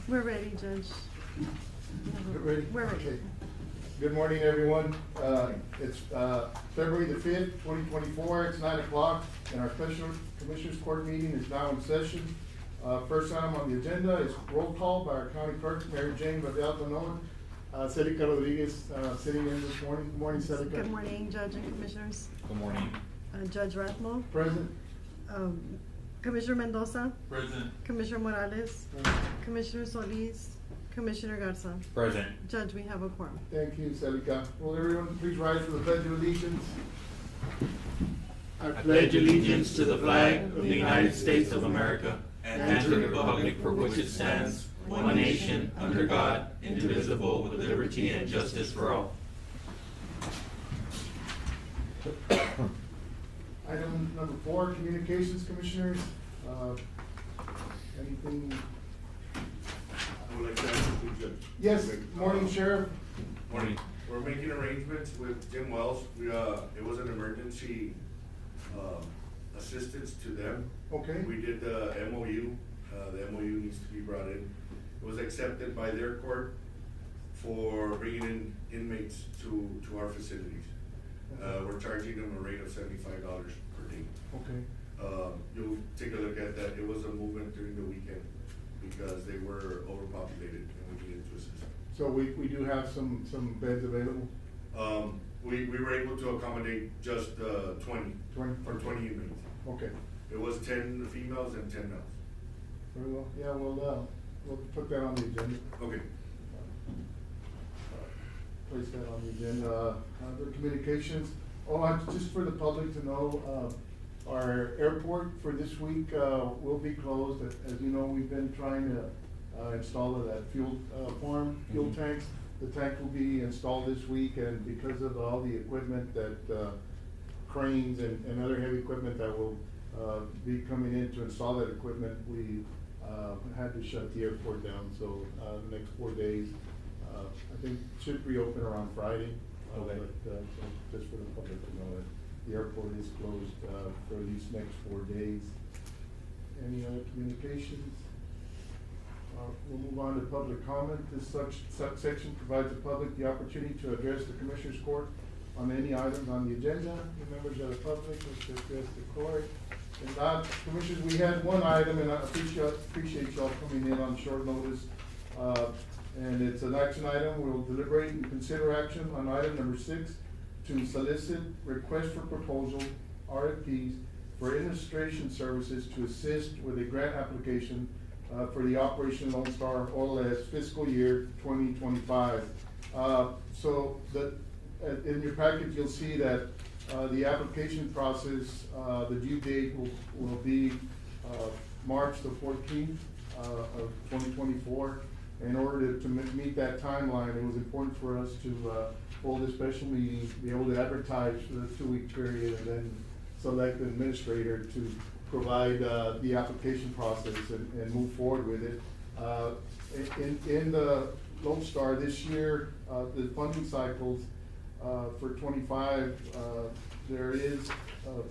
We're ready, Judge. Ready? We're ready. Okay. Good morning, everyone. It's February the 5th, 2024. It's 9 o'clock, and our special Commissioners Court meeting is now in session. First item on the agenda is roll call by our County Clerk, Mary Jane Badal-Tanoa. Celica Rodriguez sitting in this morning. Good morning, Celica. Good morning, Judge and Commissioners. Good morning. Judge Rathmo. Present. Commissioner Mendoza. Present. Commissioner Morales. Present. Commissioner Solis. Commissioner Garza. Present. Judge, we have a quorum. Thank you, Celica. Will everyone please rise for the Pledge of Allegiance? I pledge allegiance to the flag of the United States of America and to the republic for which it stands, one nation, under God, indivisible, with liberty and justice for all. Item number 4, Communications, Commissioners. Anything? I would like to ask you, Judge. Yes, morning, Sheriff. Morning. We're making arrangements with Jim Wells. It was an emergency, assistance to them. Okay. We did the MOU. The MOU needs to be brought in. It was accepted by their court for bringing in inmates to our facilities. We're charging them a rate of $75 per day. Okay. You'll take a look at that. It was a movement during the weekend because they were overpopulated and we needed to assist them. So we do have some beds available? We were able to accommodate just 20 inmates. Okay. It was 10 females and 10 males. Very well. Yeah, we'll put that on the agenda. Okay. Place that on the agenda. Other communications. Just for the public to know, our airport for this week will be closed. As you know, we've been trying to install that fuel tanks. The tank will be installed this week, and because of all the equipment that cranes and other heavy equipment that will be coming in to install that equipment, we had to shut the airport down. So the next 4 days, I think should reopen around Friday. Okay. But so just for the public to know that the airport is closed for these next 4 days. Any other communications? We'll move on to public comment. This section provides the public the opportunity to address the Commissioners Court on any items on the agenda. The members of the public wish to address the court. And that, Commissioners, we had one item, and I appreciate y'all coming in on short notice. And it's an action item. We'll deliberate and consider action on item number 6 to solicit request for proposal, RFPs, for administration services to assist with a grant application for the Operation Lone Star OLS fiscal year 2025. So in your package, you'll see that the application process, the due date will be March the 14th of 2024. In order to meet that timeline, it was important for us to hold a special meeting, be able to advertise for the 2-week period, and then select an administrator to provide the application process and move forward with it. In the Lone Star this year, the funding cycles for 25, there is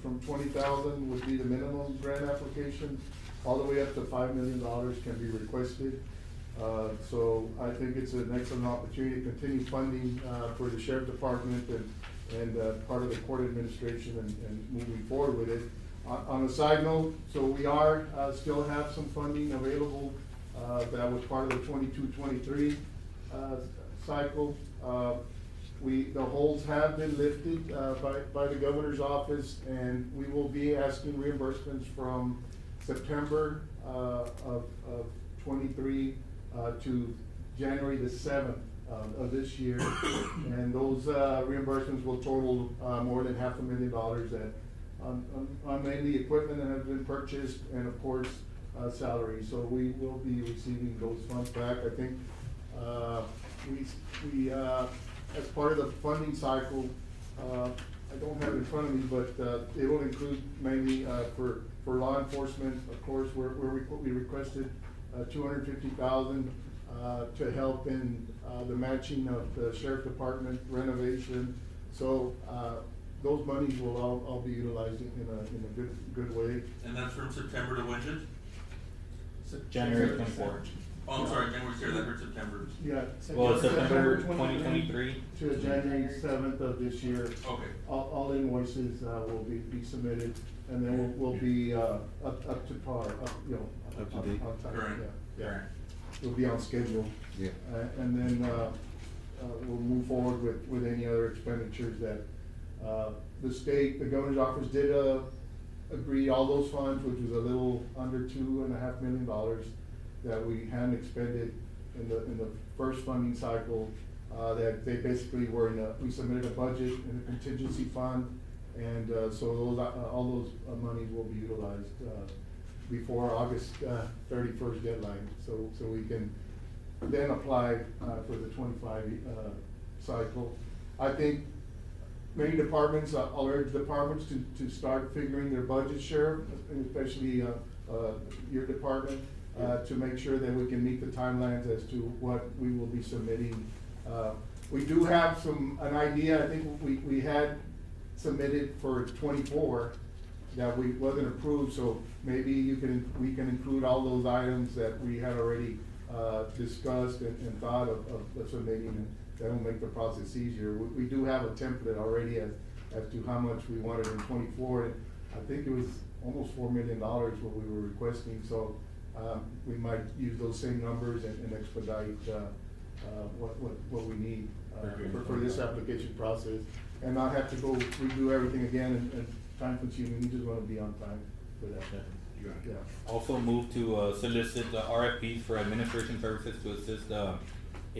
from $20,000 would be the minimum grant application, all the way up to $5 million can be requested. So I think it's an excellent opportunity to continue funding for the Sheriff Department and part of the court administration and moving forward with it. On a side note, so we are still have some funding available that was part of the 22-23 cycle. The holds have been lifted by the governor's office, and we will be asking reimbursements from September of 23 to January the 7th of this year. And those reimbursements will total more than $500,000 that on mainly equipment that has been purchased, and of course salary. So we will be receiving those funds back. I think we as part of the funding cycle, I don't have it in front of me, but it will include mainly for law enforcement. Of course, we requested $250,000 to help in the matching of the Sheriff Department renovation. So those monies will all be utilized in a good way. And that's from September to when, Judge? January 24. Oh, I'm sorry, January 3rd, I heard September. Yeah. Well, it's September 2023 to January 7th of this year. Okay. All invoices, will be submitted, and then we'll be, up to par, Up to date. on time, Current. yeah. Current. We'll be on schedule. Yeah. And then, we'll move forward with any other expenditures that, the state, the governor's office did, agree all those funds, which was a little under $2.5 million that we hadn't expended in the first funding cycle, that they basically were we submitted a budget in a contingency fund, and, so those, all those monies will be utilized, before August, 31st deadline, so we can then apply, for the 25, cycle. I think many departments, I'll urge departments to start figuring their budget share, especially, your department, to make sure that we can meet the timelines as to what we will be submitting. We do have an idea, I think we had submitted for 24 that we wasn't approved, so maybe we can include all those items that we had already, discussed and thought of submitting, and that will make the process easier. We do have a template already as to how much we wanted in 24, and I think it was almost $4 million what we were requesting, so, we might use those same numbers and expedite, what we need, for this application process, and not have to go redo everything again and time consuming. We just wanna be on time for that. You got it. Yeah. Also move to solicit the RFPs for administration services to assist a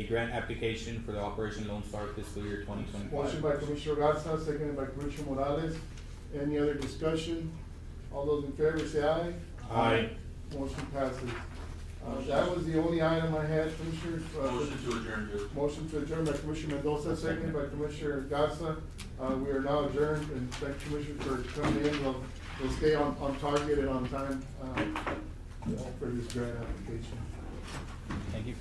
grant application for the Operation Lone Star fiscal year 2025. Motion by Commissioner Garza, seconded by Commissioner Morales. Any other discussion? All those in favor say aye. Aye. Motion passes. That was the only item I had, Commissioners. Motion to adjourn, Judge. Motion to adjourn by Commissioner Mendoza, seconded by Commissioner Garza. We are now adjourned, and thank Commissioners for coming in. We'll stay on target and on time, for this grant application. Thank you.